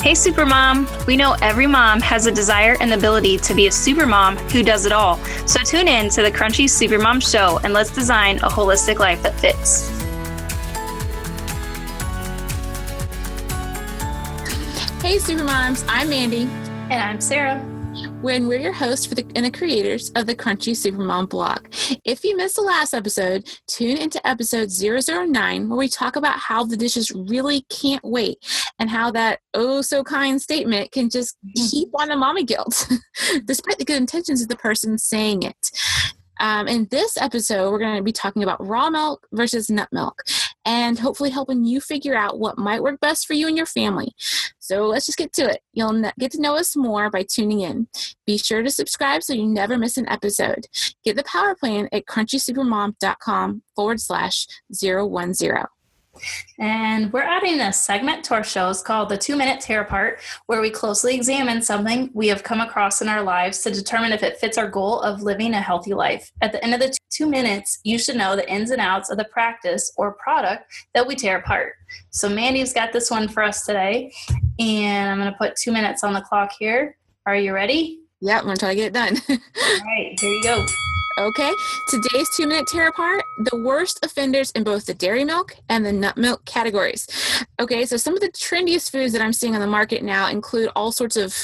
Hey Supermom! We know every mom has a desire and the ability to be a supermom who does it all. So tune in to the Crunchy Supermom Show and let's design a holistic life that fits. Hey Supermoms, I'm Mandy. And I'm Sarah. We're your hosts and the creators of the Crunchy Supermom blog. If you missed the last episode, tune into episode 009 where we talk about how the dishes really can't wait and how that oh-so-kind statement can just keep on the mommy guilt despite the good intentions of the person saying it. In this episode, we're going to be talking about raw milk versus nut milk and hopefully helping you figure out what might work best for you and your family. So let's just get to it. You'll get to know us more by tuning in. Be sure to subscribe so you never miss an episode. Get the power plan at crunchysupermom.com/010. And we're adding a segment to our shows called the 2-Minute Tear Apart, where we closely examine something we have come across in our lives to determine if it fits our goal of living a healthy life. At the end of the 2 minutes, you should know the ins and outs of the practice or product that we tear apart. So Mandy's got this one for us today, and I'm going to put 2 minutes on the clock here. Are you ready? Yeah, I'm going to try to get it done. All right, here you go. Okay, today's 2-minute tear apart, the worst offenders in both the dairy milk and the nut milk categories. Okay, so some of the trendiest foods that I'm seeing on the market now include all sorts of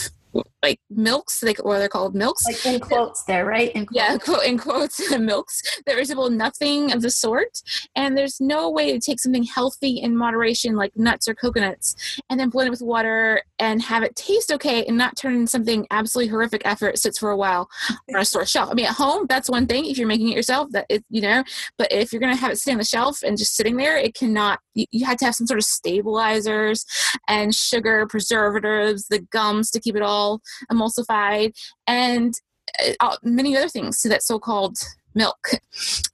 like milks, or they're called milks. Like in quotes there, right? Yeah, in quotes, milks that resemble nothing of the sort. And there's no way to take something healthy in moderation like nuts or coconuts and then blend it with water and have it taste okay and not turn into something absolutely horrific after it sits for a while on a store shelf. I mean, at home, that's one thing. If you're making it yourself, but if you're going to have it sitting on the shelf and just sitting there, it cannot, you had to have some sort of stabilizers and sugar, preservatives, the gums to keep it all emulsified, and many other things to that so-called milk.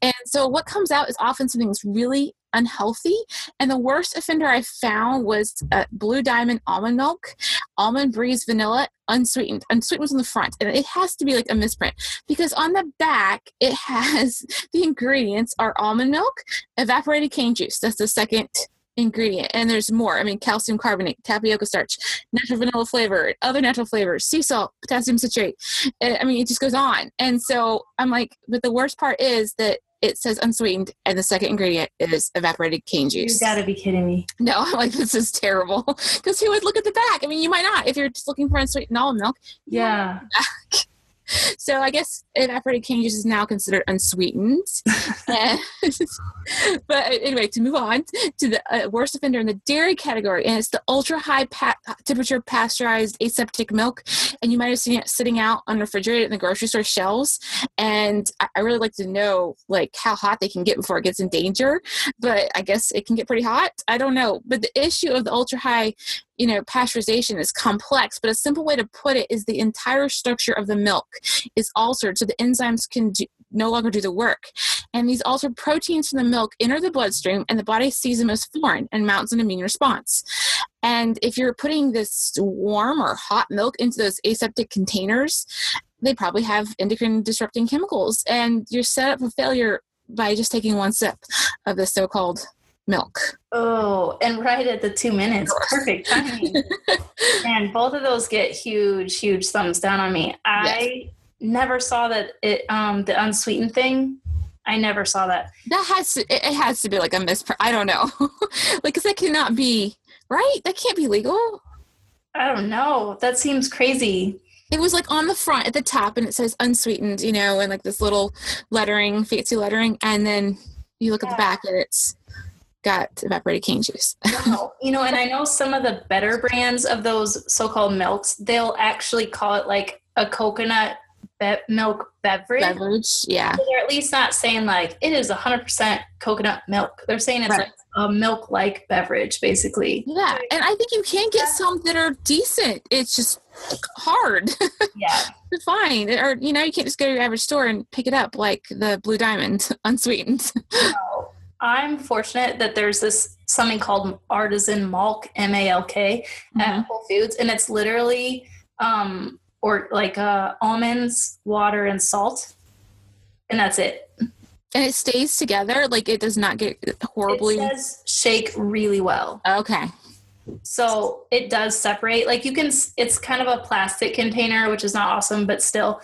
And so what comes out is often something that's really unhealthy. And the worst offender I found was Blue Diamond almond milk, Almond Breeze vanilla, unsweetened. Unsweetened was on the front, and it has to be like a misprint because on the back it has the ingredients are almond milk, evaporated cane juice. That's the second ingredient, and there's more. I mean, calcium carbonate, tapioca starch, natural vanilla flavor, other natural flavors, sea salt, potassium citrate. I mean, it just goes on. And so I'm like, but the worst part is that it says unsweetened, and the second ingredient is evaporated cane juice. You gotta be kidding me. No, I'm like, this is terrible. Because who would look at the back? I mean, you might not if you're just looking for unsweetened almond milk. Yeah. So I guess evaporated cane juice is now considered unsweetened. But anyway, to move on to the worst offender in the dairy category, and it's the ultra high temperature pasteurized aseptic milk. And you might have seen it sitting out unrefrigerated in the grocery store shelves. And I really like to know like how hot they can get before it gets in danger. But I guess it can get pretty hot. I don't know. But the issue of the ultra high pasteurization is complex, but a simple way to put it is the entire structure of the milk is altered so the enzymes can no longer do the work. And these altered proteins from the milk enter the bloodstream and the body sees them as foreign and mounts an immune response. And if you're putting this warm or hot milk into those aseptic containers, they probably have endocrine disrupting chemicals, and you're set up for failure by just taking one sip of the so-called milk. Oh, and right at the 2 minutes. Perfect timing. And both of those get huge thumbs down on me. I never saw that the unsweetened thing. I never saw that. It has to be like a misprint. I don't know. Like, cause that cannot be right. That can't be legal. I don't know. That seems crazy. It was like on the front at the top and it says unsweetened, and like this little lettering, fancy lettering. And then you look at the back and it's got evaporated cane juice. Wow. And I know some of the better brands of those so-called milks, they'll actually call it like a coconut milk beverage. Yeah. So they're at least not saying like it is 100% coconut milk. They're saying it's like a milk-like beverage, basically. Yeah, and I think you can get some that are decent. It's just hard. Yeah. To find. Or, you can't just go to your average store and pick it up like the Blue Diamond, unsweetened. No. I'm fortunate that there's something called Artisan Malk, M-A-L-K, at Whole Foods, and it's literally almonds, water, and salt, and that's it. And it stays together? Like it does not get horribly... It says shake really well. Okay. So it does separate. Like you can, it's kind of a plastic container, which is not awesome, but still,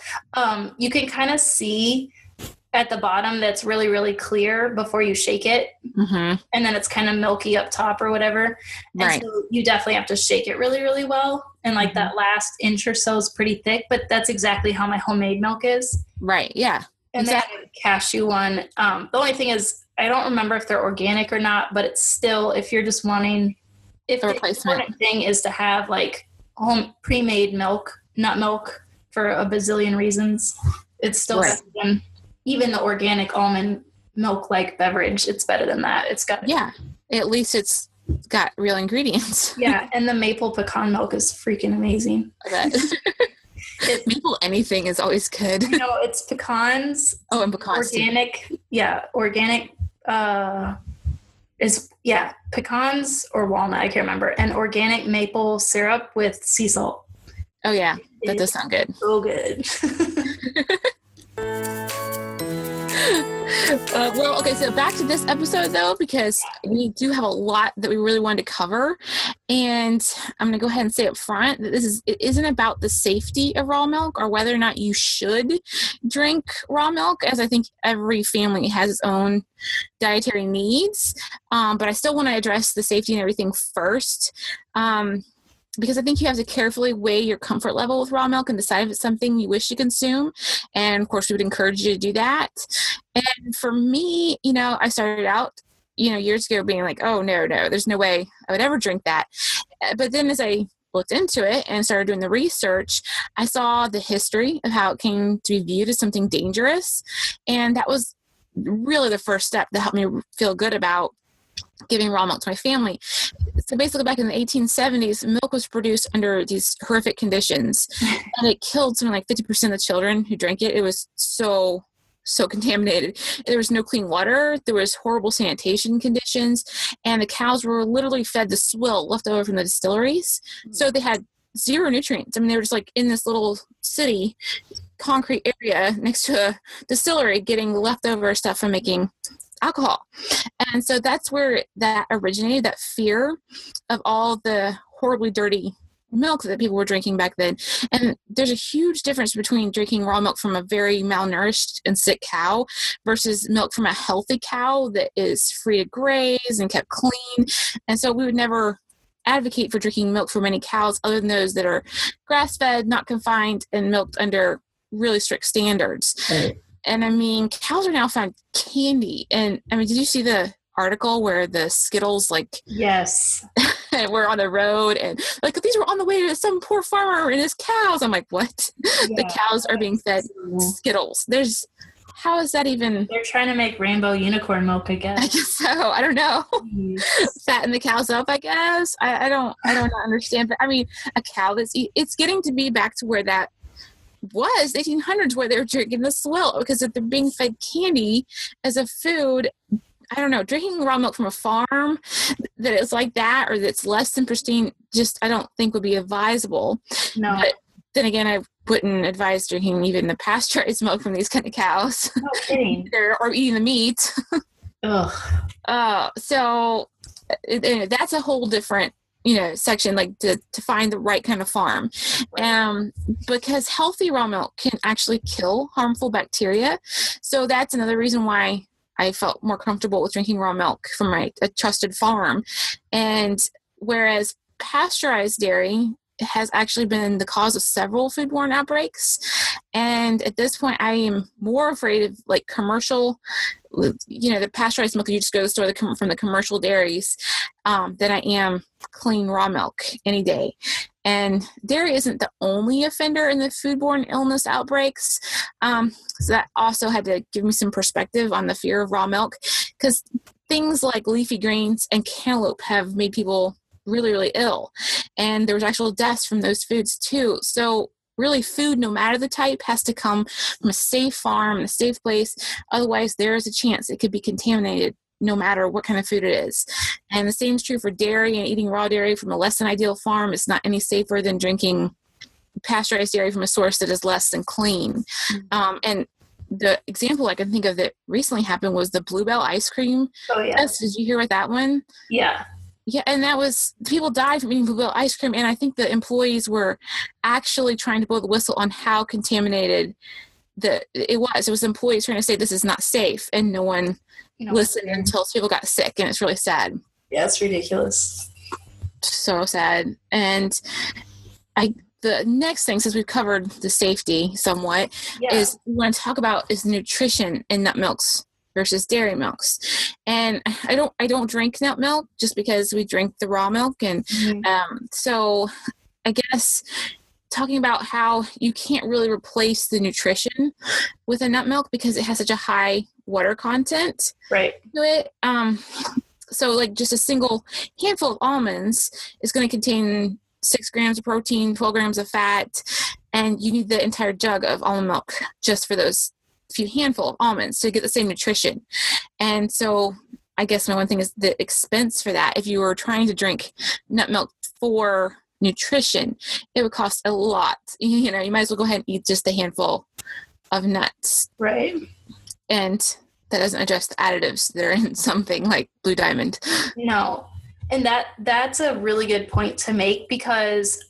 you can kind of see at the bottom that's really, really clear before you shake it. Mm-hmm. And then it's kind of milky up top or whatever. And Right. so you definitely have to shake it really, really well. And like that last inch or so is pretty thick, but that's exactly how my homemade milk is. Right. Yeah. And Exactly. then cashew one. The only thing is, I don't remember if they're organic or not, but it's still, if you're just wanting, if The the replacement. important thing is to have like home pre-made milk, nut milk for a bazillion reasons, it's still Right. better than even the organic almond milk like beverage. It's better than that. It's got Yeah. At least it's got real ingredients. yeah, and the maple pecan milk is freaking amazing. I bet. Maple anything is always good. You know, it's pecans. Oh, and pecans too. Organic pecans or walnut, I can't remember, and organic maple syrup with sea salt. Oh yeah, that does sound good. So good. Well, okay, so back to this episode though, because we do have a lot that we really wanted to cover, and I'm going to go ahead and say up front that it isn't about the safety of raw milk or whether or not you should drink raw milk, as I think every family has its own dietary needs, but I still want to address the safety and everything first. Because I think you have to carefully weigh your comfort level with raw milk and decide if it's something you wish to consume. And of course, we would encourage you to do that. And for me, I started out, years ago being like, oh, no, there's no way I would ever drink that. But then as I looked into it and started doing the research, I saw the history of how it came to be viewed as something dangerous. And that was really the first step that helped me feel good about giving raw milk to my family. So basically back in the 1870s, milk was produced under these horrific conditions, and it killed something like 50% of the children who drank it. It was so contaminated. There was no clean water. There was horrible sanitation conditions, and the cows were literally fed the swill left over from the distilleries. So they had zero nutrients. I mean, they were just like in this little city, concrete area next to a distillery getting leftover stuff from making alcohol. And so that's where that originated, that fear of all the horribly dirty milk that people were drinking back then. And there's a huge difference between drinking raw milk from a very malnourished and sick cow versus milk from a healthy cow that is free to graze and kept clean. And so we would never advocate for drinking milk from any cows other than those that are grass-fed, not confined, and milked under really strict standards. Right. And I mean, cows are now found candy. And I mean, did you see the article where the Skittles, yes, were on the road and these were on the way to some poor farmer and his cows? I'm like, what? Yeah, the cows are being fed Skittles. How is that even? They're trying to make rainbow unicorn milk, I guess. I guess so. I don't know. Fatten the cows up, I guess. I don't understand. But I mean, a cow it's getting to be back to where that was 1800s, where they were drinking the swill because if they're being fed candy as a food. I don't know, drinking raw milk from a farm that is like that or that's less than pristine, just I don't think would be advisable. No. But then again, I wouldn't advise drinking even the pasteurized milk from these kind of cows. No kidding. or eating the meat. Ugh. So that's a whole different section, to find the right kind of farm. Because healthy raw milk can actually kill harmful bacteria. So that's another reason why I felt more comfortable with drinking raw milk from a trusted farm. And whereas pasteurized dairy has actually been the cause of several foodborne outbreaks. And at this point, I am more afraid of commercial, the pasteurized milk you just go to the store from the commercial dairies than I am clean raw milk any day. And dairy isn't the only offender in the foodborne illness outbreaks. So that also had to give me some perspective on the fear of raw milk, because things like leafy greens and cantaloupe have made people really, really ill. And there was actual deaths from those foods too. So really, food, no matter the type, has to come from a safe farm, a safe place. Otherwise, there is a chance it could be contaminated no matter what kind of food it is. And the same is true for dairy, and eating raw dairy from a less than ideal farm is not any safer than drinking pasteurized dairy from a source that is less than clean. Mm-hmm. And the example I can think of that recently happened was the Bluebell ice cream. Oh, yeah. Yes, did you hear about that one? Yeah. Yeah, and that was, people died from eating Bluebell ice cream, and I think the employees were actually trying to blow the whistle on how contaminated it was. It was employees trying to say this is not safe, and no one listened until people got sick, and it's really sad. Yeah, it's ridiculous. So sad. And the next thing, since we've covered the safety somewhat, is we want to talk about is nutrition in nut milks versus dairy milks. And I don't drink nut milk just because we drink the raw milk. And so I guess talking about how you can't really replace the nutrition with a nut milk because it has such a high water content to it. So like just a single handful of almonds is going to contain 6 grams of protein, 12 grams of fat, and you need the entire jug of almond milk just for those few handful of almonds to get the same nutrition. And so I guess my one thing is the expense for that. If you were trying to drink nut milk for nutrition, it would cost a lot. You might as well go ahead and eat just a handful of nuts. Right. And that doesn't address the additives that are in something like Blue Diamond. No. And that's a really good point to make, because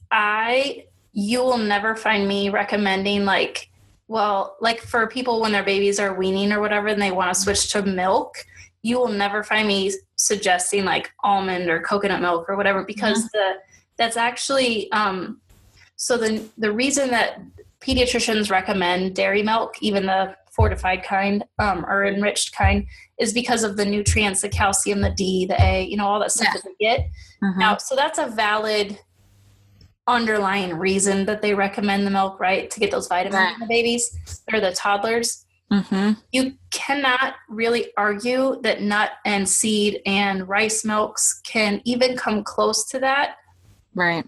you will never find me recommending like for people when their babies are weaning or whatever and they want to switch to milk, you will never find me suggesting like almond or coconut milk or whatever, because that's actually so the reason that pediatricians recommend dairy milk, even the fortified kind or enriched kind, is because of the nutrients, the calcium, the D, the A, all that stuff that they get. Now, so that's a valid underlying reason that they recommend the milk, right? To get those vitamins in the babies or the toddlers. You cannot really argue that nut and seed and rice milks can even come close to that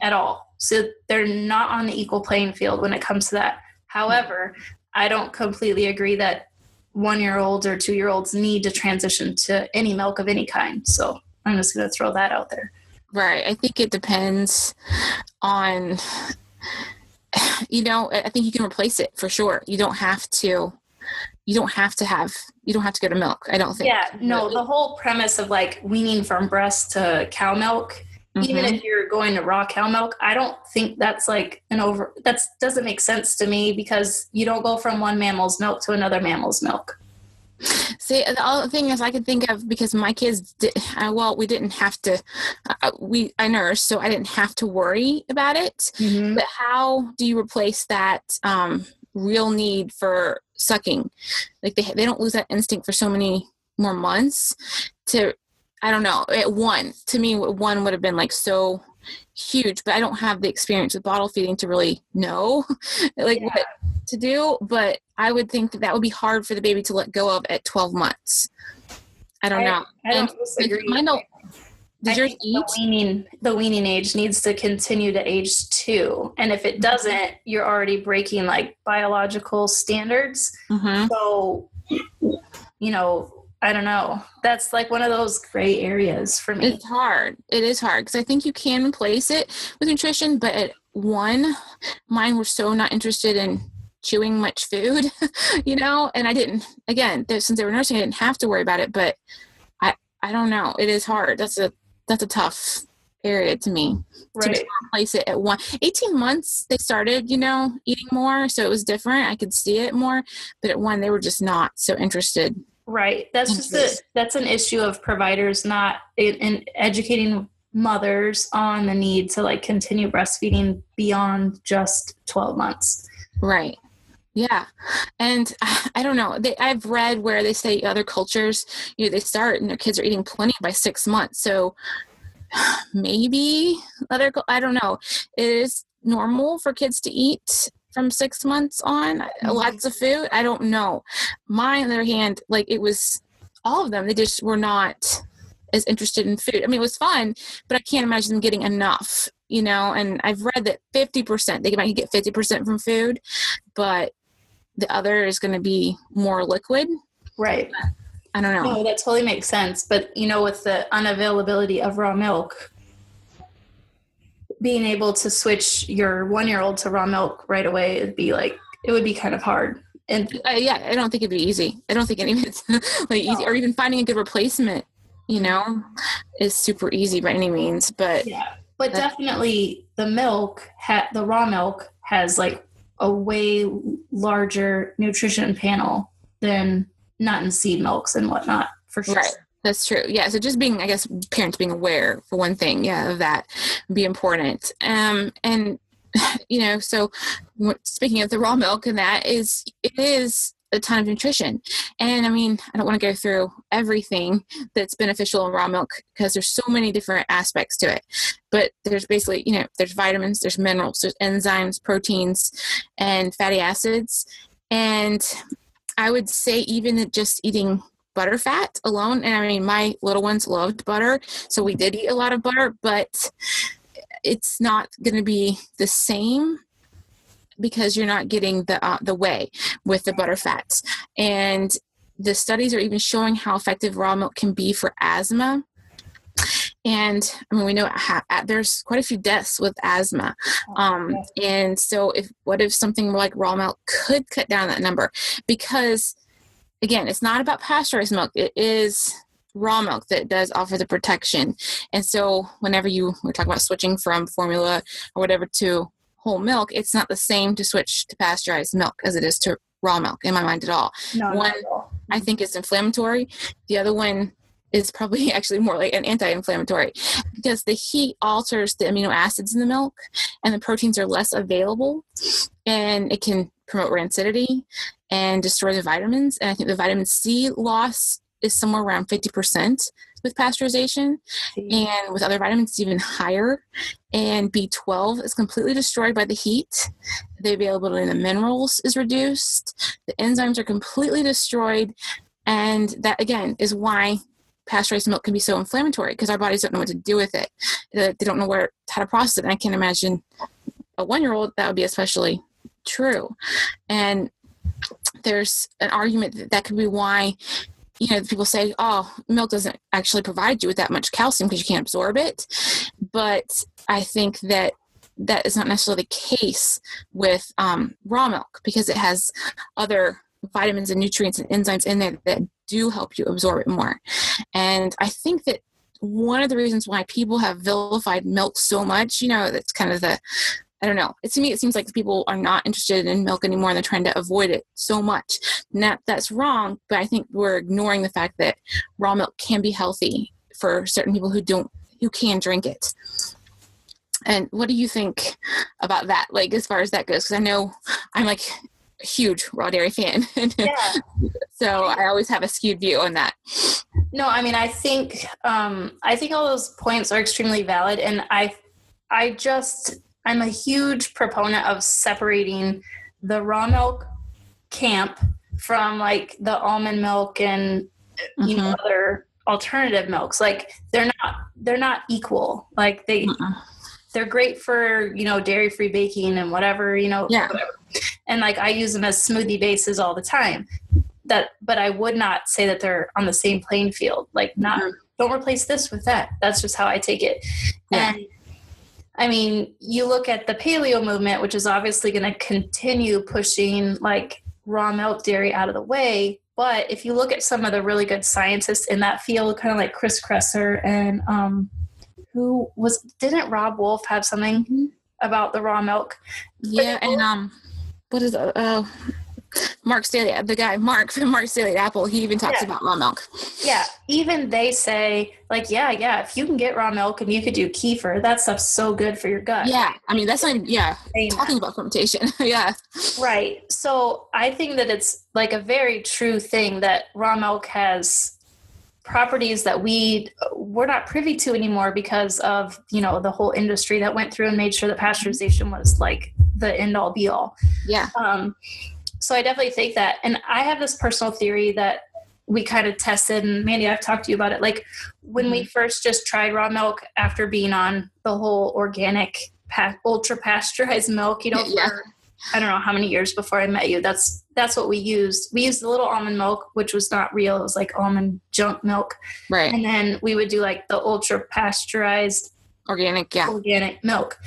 at all. So they're not on the equal playing field when it comes to that. However, I don't completely agree that 1-year-olds or 2-year-olds need to transition to any milk of any kind. So I'm just going to throw that out there. Right. I think it depends on, I think you can replace it for sure. You don't have to go to milk. I don't think. Yeah. No, the whole premise of like weaning from breast to cow milk, even if you're going to raw cow milk, I don't think that's like that doesn't make sense to me, because you don't go from one mammal's milk to another mammal's milk. See, the other thing is I can think of, because my kids, we didn't have to, I nursed, so I didn't have to worry about it. But how do you replace that real need for sucking? Like they don't lose that instinct for so many more months I don't know. To me, one would have been like so huge, but I don't have the experience with bottle feeding to really know what to do. But I would think that would be hard for the baby to let go of at 12 months. I don't know. I don't disagree. Did yours eat? The weaning age needs to continue to age 2. And if it doesn't, you're already breaking like biological standards. So, I don't know. That's like one of those gray areas for me. It's hard. It is hard, because I think you can replace it with nutrition, but at 1, mine were so not interested in chewing much food, and I didn't, again, since they were nursing, I didn't have to worry about it, but I don't know. It is hard. That's a tough area to me to replace it at 1. 18 months, they started, eating more. So it was different. I could see it more, but at 1, they were just not so interested. Right. That's an issue of providers not in educating mothers on the need to like continue breastfeeding beyond just 12 months. Right. Yeah. And I don't know. I've read where they say other cultures, they start and their kids are eating plenty by 6 months. So maybe I don't know. It is normal for kids to eat from 6 months on, lots of food. I don't know. Mine, on the other hand, like it was all of them. They just were not as interested in food. I mean, it was fun, but I can't imagine them getting enough, and I've read that 50%, they might get 50% from food, but the other is going to be more liquid. Right. I don't know. No, that totally makes sense. But, with the unavailability of raw milk, being able to switch your 1-year-old to raw milk right away, it would be kind of hard. And I don't think it'd be easy. I don't think any of it's like easy, or even finding a good replacement you know, is super easy by any means, but yeah. But definitely the milk, the raw milk has like a way larger nutrition panel than nut and seed milks and whatnot, for sure. right. That's true. Yeah. So just being, I guess, parents being aware for one thing, yeah, of that would be important. And, you know, so speaking of the raw milk and that it is a ton of nutrition. And I mean, I don't want to go through everything that's beneficial in raw milk because there's so many different aspects to it. But there's basically, you know, there's vitamins, there's minerals, there's enzymes, proteins, and fatty acids. And I would say even just eating butterfat alone, and I mean, my little ones loved butter, so we did eat a lot of butter, but it's not going to be the same because you're not getting the whey with the butter fats. And the studies are even showing how effective raw milk can be for asthma. And I mean, we know there's quite a few deaths with asthma. And so what if something like raw milk could cut down that number? Because again, it's not about pasteurized milk. It is raw milk that does offer the protection. And so whenever we're talking about switching from formula or whatever to whole milk, it's not the same to switch to pasteurized milk as it is to raw milk in my mind at all. No, one, not at all. I think is inflammatory. The other one is probably actually more like an anti-inflammatory because the heat alters the amino acids in the milk and the proteins are less available, and it can promote rancidity and destroy the vitamins. And I think the vitamin C loss is somewhere around 50% with pasteurization, and with other vitamins it's even higher. And B12 is completely destroyed by the heat. The availability of the minerals is reduced. The enzymes are completely destroyed. And that, again, is why pasteurized milk can be so inflammatory, because our bodies don't know what to do with it. They don't know how to process it. And I can imagine a 1-year-old, that would be especially true. And there's an argument that could be why, you know, people say, oh, milk doesn't actually provide you with that much calcium because you can't absorb it. But I think that is not necessarily the case with raw milk, because it has other vitamins and nutrients and enzymes in there that do help you absorb it more. And I think that one of the reasons why people have vilified milk so much, you know, that's kind of I don't know. To me, it seems like people are not interested in milk anymore and they're trying to avoid it so much. Now, that's wrong, but I think we're ignoring the fact that raw milk can be healthy for certain people who can drink it. And what do you think about that, like, as far as that goes? Because I know I'm like a huge raw dairy fan. Yeah. So I always have a skewed view on that. No, I mean, I think all those points are extremely valid. And I'm a huge proponent of separating the raw milk camp from like the almond milk and you know, other alternative milks. Like they're not equal. Like they're great for, you know, dairy-free baking and whatever, you know, whatever. And like I use them as smoothie bases all the time. But I would not say that they're on the same playing field. Like don't replace this with that. That's just how I take it. Yeah. And I mean, you look at the paleo movement, which is obviously going to continue pushing like raw milk dairy out of the way. But if you look at some of the really good scientists in that field, kind of like Chris Kresser and didn't Rob Wolf have something about the raw milk? Yeah, and what is Mark Staley, the guy Mark from Mark Staley at Apple, he even talks about raw milk. Yeah, even they say like, yeah, if you can get raw milk and you could do kefir, that stuff's so good for your gut. Yeah, I mean that's not talking about fermentation. Yeah, right. So I think that it's like a very true thing that raw milk has properties that we're not privy to anymore because of, you know, the whole industry that went through and made sure that pasteurization was like the end all be all. Yeah. So I definitely think that. And I have this personal theory that we kind of tested, and Mandy, I've talked to you about it. Like when we first just tried raw milk after being on the whole organic ultra pasteurized milk, you know, for I don't know how many years before I met you, that's what we used. We used the little almond milk, which was not real. It was like almond junk milk. Right. And then we would do like the ultra pasteurized Organic, yeah. organic milk.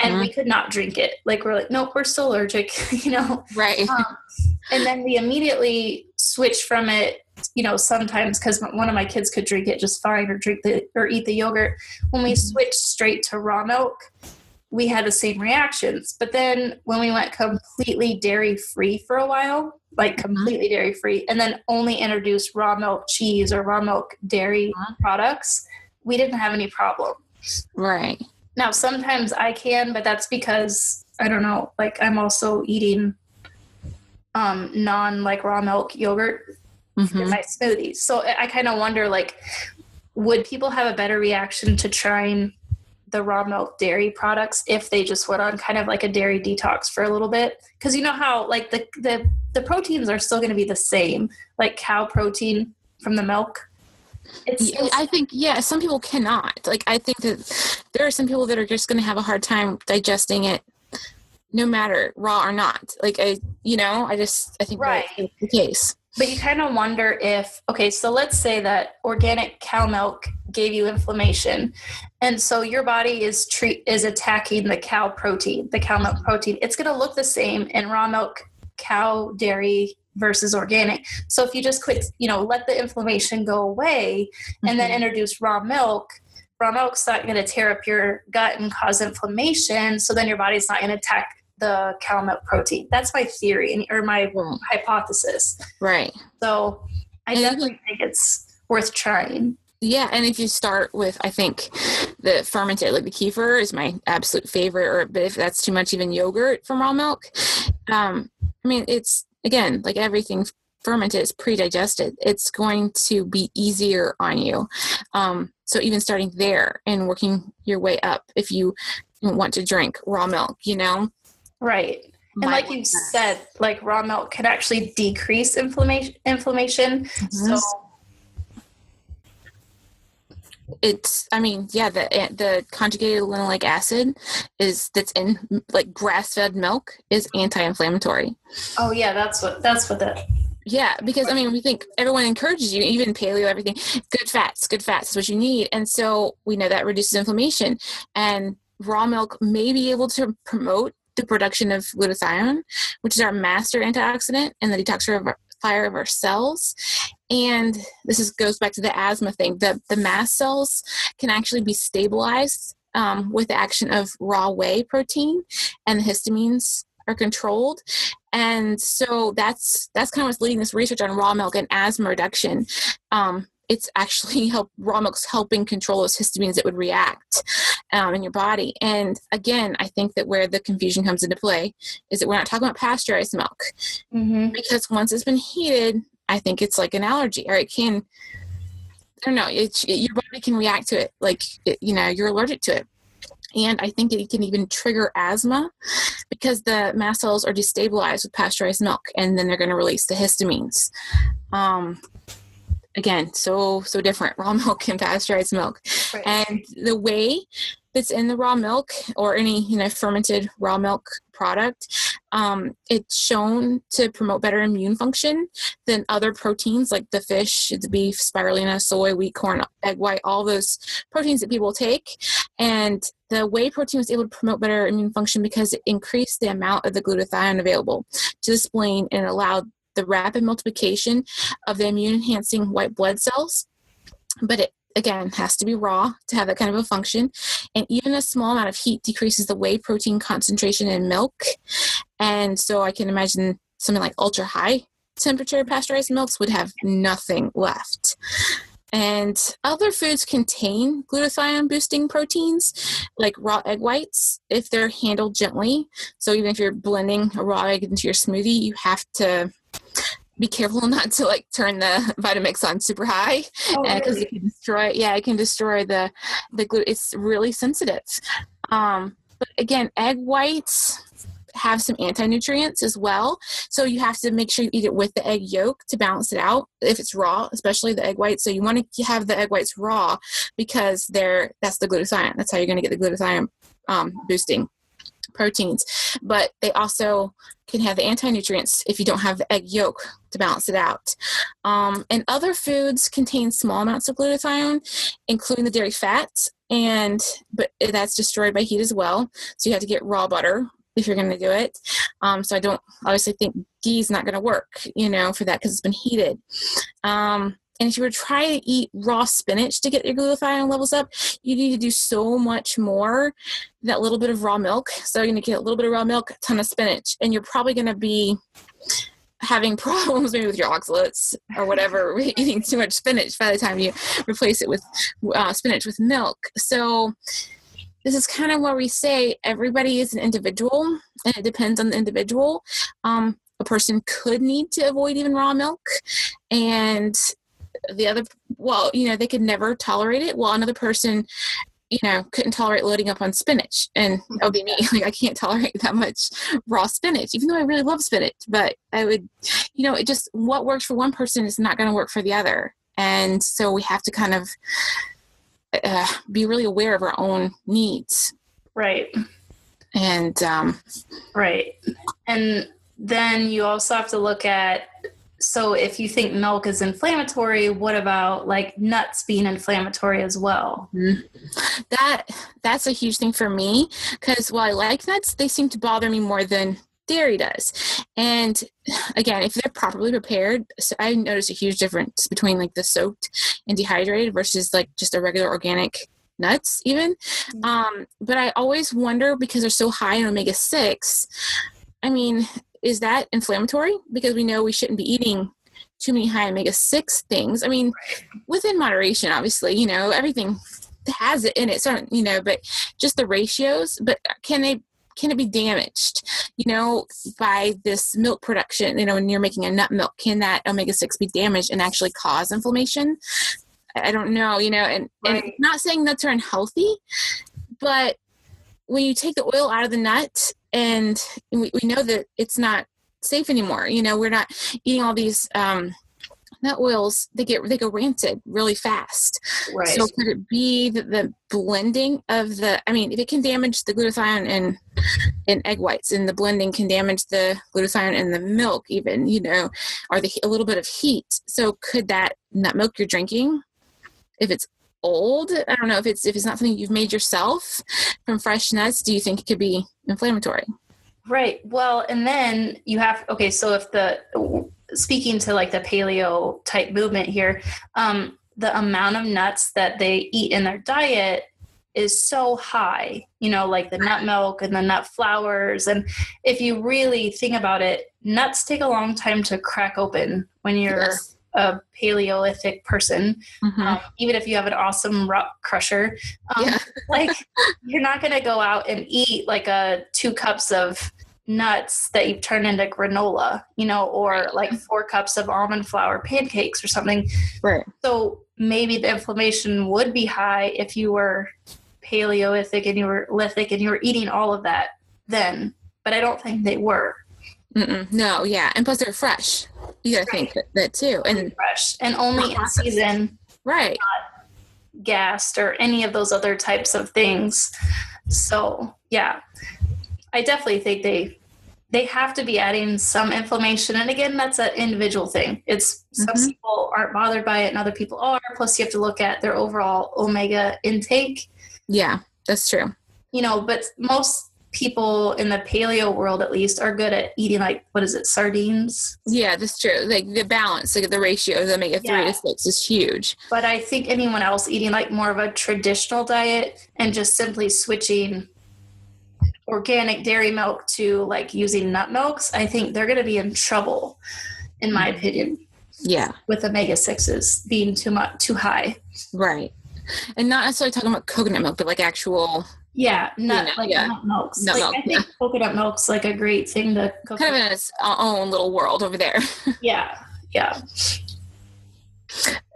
And we could not drink it. Like, we're like, nope, we're still allergic, Right. And then we immediately switched from it, sometimes because one of my kids could drink it just fine or eat the yogurt. When we switched straight to raw milk, we had the same reactions. But then when we went completely dairy free for a while, like completely dairy free, and then only introduced raw milk cheese or raw milk dairy products, we didn't have any problem. Right. Now, sometimes I can, but that's because, I don't know, like I'm also eating non like raw milk yogurt in my smoothies. So I kind of wonder, like, would people have a better reaction to trying the raw milk dairy products if they just went on kind of like a dairy detox for a little bit? Because you know how like the proteins are still going to be the same, like cow protein from the milk. I think, some people cannot. Like, I think that there are some people that are just going to have a hard time digesting it, no matter raw or not. Like, I think right. That's the case. But you kind of wonder if, okay, so let's say that organic cow milk gave you inflammation. And so your body is attacking the cow milk protein. It's going to look the same in raw milk, cow dairy versus organic. So if you just quit, let the inflammation go away and then introduce raw milk's not going to tear up your gut and cause inflammation. So then your body's not going to attack the cow milk protein. That's my theory or my hypothesis. Right. So I definitely think it's worth trying. Yeah. And if you start with, I think the fermented, like the kefir is my absolute favorite, but if that's too much, even yogurt from raw milk. It's, again, like everything fermented is pre-digested. It's going to be easier on you. So even starting there and working your way up if you want to drink raw milk, Right. And like you said, like raw milk can actually decrease inflammation. So it's, the conjugated linoleic acid that's in like grass-fed milk is anti-inflammatory. Oh yeah, that's what that. Yeah, because we think everyone encourages you, even paleo, everything, good fats is what you need. And so we know that reduces inflammation, and raw milk may be able to promote the production of glutathione, which is our master antioxidant and the detoxifier of our cells. And this goes back to the asthma thing. The mast cells can actually be stabilized with the action of raw whey protein, and the histamines are controlled. And so that's kind of what's leading this research on raw milk and asthma reduction. It's actually raw milk's helping control those histamines that would react in your body. And again, I think that where the confusion comes into play is that we're not talking about pasteurized milk, because once it's been heated, I think it's like an allergy, or it can, I don't know, your body can react to it, like, you're allergic to it. And I think it can even trigger asthma because the mast cells are destabilized with pasteurized milk, and then they're going to release the histamines. Again, so different, raw milk and pasteurized milk. Right. And the whey that's in the raw milk or any, fermented raw milk product, it's shown to promote better immune function than other proteins like the fish, the beef, spirulina, soy, wheat, corn, egg white, all those proteins that people take. And the whey protein was able to promote better immune function because it increased the amount of the glutathione available to the spleen, and allowed the rapid multiplication of the immune-enhancing white blood cells. But it, again, has to be raw to have that kind of a function. And even a small amount of heat decreases the whey protein concentration in milk. And so I can imagine something like ultra-high temperature pasteurized milks would have nothing left. And other foods contain glutathione-boosting proteins, like raw egg whites, if they're handled gently. So even if you're blending a raw egg into your smoothie, you have to be careful not to turn the Vitamix on super high, because it can destroy. Yeah, it can destroy the gluten. It's really sensitive. But again, egg whites have some anti-nutrients as well. So you have to make sure you eat it with the egg yolk to balance it out if it's raw, especially the egg whites. So you want to have the egg whites raw because that's the glutathione. That's how you're going to get the glutathione boosting. proteins, but they also can have the anti-nutrients if you don't have the egg yolk to balance it out. And other foods contain small amounts of glutathione, including the dairy fats, but that's destroyed by heat as well. So you have to get raw butter if you're going to do it. So I don't obviously think ghee is not going to work, for that because it's been heated. And if you were to try to eat raw spinach to get your glutathione levels up, you need to do so much more than that little bit of raw milk. So you're going to get a little bit of raw milk, a ton of spinach, and you're probably going to be having problems maybe with your oxalates or whatever, eating too much spinach by the time you replace it with spinach with milk. So this is kind of where we say everybody is an individual, and it depends on the individual. A person could need to avoid even raw milk, and the other, they could never tolerate it. Well, another person, couldn't tolerate loading up on spinach, and that would be me. Like, I can't tolerate that much raw spinach, even though I really love spinach, but I would, it just, what works for one person is not going to work for the other. And so we have to kind of be really aware of our own needs. Right. And, right. And then you also have to look at, so if you think milk is inflammatory, what about like nuts being inflammatory as well? That's a huge thing for me, because while I like nuts, they seem to bother me more than dairy does. And again, if they're properly prepared, so I notice a huge difference between like the soaked and dehydrated versus like just a regular organic nuts even. But I always wonder, because they're so high in omega-6, is that inflammatory? Because we know we shouldn't be eating too many high omega-6 things. Within moderation, obviously, everything has it in it. So, but just the ratios, but can it be damaged, by this milk production, when you're making a nut milk? Can that omega-6 be damaged and actually cause inflammation? I don't know, and not saying nuts are unhealthy, but when you take the oil out of the nut, and we know that it's not safe anymore. We're not eating all these nut oils. They go rancid really fast. Right. So could it be that the blending of if it can damage the glutathione in egg whites, and the blending can damage the glutathione in the milk even, or a little bit of heat. So could that nut milk you're drinking, if it's old, I don't know, if it's not something you've made yourself from fresh nuts, do you think it could be inflammatory? Right. Well, and then you have, so if speaking to like the paleo type movement here, the amount of nuts that they eat in their diet is so high, like the nut milk and the nut flours. And if you really think about it, nuts take a long time to crack open when you're a Paleolithic person. Even if you have an awesome rock crusher, like you're not going to go out and eat like 2 cups of nuts that you've turned into granola, or like 4 cups of almond flour pancakes or something. Right. So maybe the inflammation would be high if you were Paleolithic and you were lithic and you were eating all of that then, but I don't think they were. No, yeah. And plus they're fresh. You gotta think that too. And fresh and only in season. Right. Not gassed or any of those other types of things. So yeah, I definitely think they have to be adding some inflammation. And again, that's an individual thing. It's some people aren't bothered by it and other people are. Plus you have to look at their overall omega intake. Yeah, that's true. But most people in the paleo world, at least, are good at eating sardines? Yeah, that's true. Like the balance, like the ratio of omega-3 to 6 is huge. But I think anyone else eating like more of a traditional diet and just simply switching organic dairy milk to like using nut milks, I think they're going to be in trouble, in my opinion. Yeah. With omega-6s being too high. Right. And not necessarily talking about coconut milk, but like actual... nut milks. I think coconut milk's like a great thing to cook. Kind of in its own little world over there. Yeah.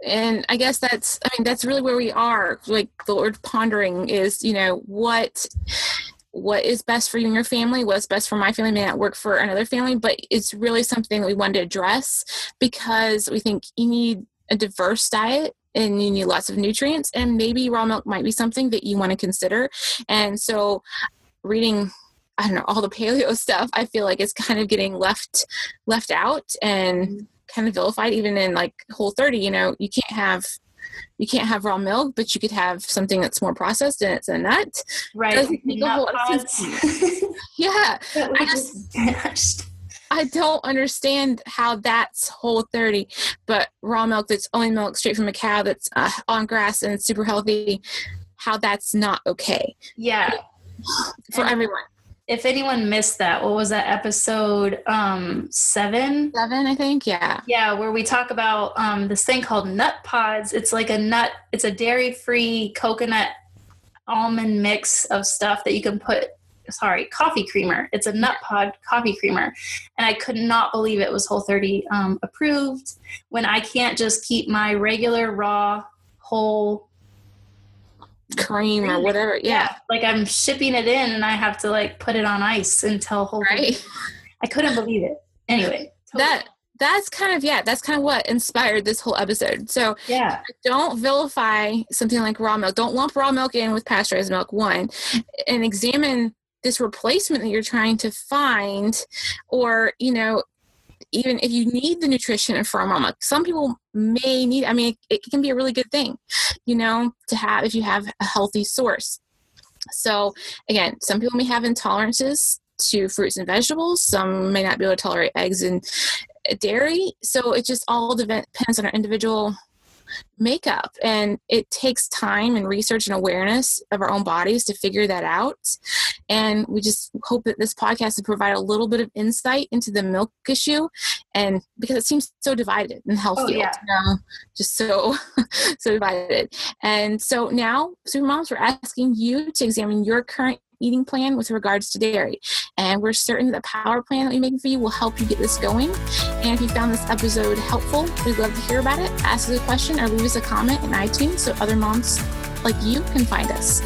And I guess that's really where we are. Like the Lord pondering is, what is best for you and your family, what's best for my family may not work for another family, but it's really something that we wanted to address because we think you need a diverse diet and you need lots of nutrients, and maybe raw milk might be something that you want to consider. And so reading I don't know, all the paleo stuff, I feel like it's kind of getting left out and kind of vilified. Even in like Whole30, you can't have raw milk, but you could have something that's more processed and it's a nut. Right. Nut pods. Yeah. I don't understand how that's Whole30, but raw milk that's only milk straight from a cow that's on grass and super healthy, how that's not okay. Yeah. For everyone. If anyone missed that, what was that episode 7? 7, I think. Yeah. Yeah, where we talk about this thing called nut pods. It's like a nut. It's a dairy-free coconut almond mix of stuff that you can put. Sorry, coffee creamer. It's a nut pod coffee creamer, and I could not believe it was Whole30 approved when I can't just keep my regular raw whole cream or whatever. Yeah. Like I'm shipping it in and I have to like put it on ice until right. I couldn't believe it. Anyway. Totally. That's kind of what inspired this whole episode. So yeah, don't vilify something like raw milk. Don't lump raw milk in with pasteurized milk, one, and examine this replacement that you're trying to find, or, even if you need the nutrition from raw milk. Some people may need, it can be a really good thing, to have if you have a healthy source. So again, some people may have intolerances to fruits and vegetables. Some may not be able to tolerate eggs and dairy. So it just all depends on our individual makeup, and it takes time and research and awareness of our own bodies to figure that out. And we just hope that this podcast will provide a little bit of insight into the milk issue, and because it seems so divided in the health field, just so divided. And so now, Supermoms, we're asking you to examine your current eating plan with regards to dairy, and we're certain that the power plan that we're making for you will help you get this going. And if you found this episode helpful, we'd love to hear about it. Ask us a question or leave us a comment in iTunes so other moms like you can find us.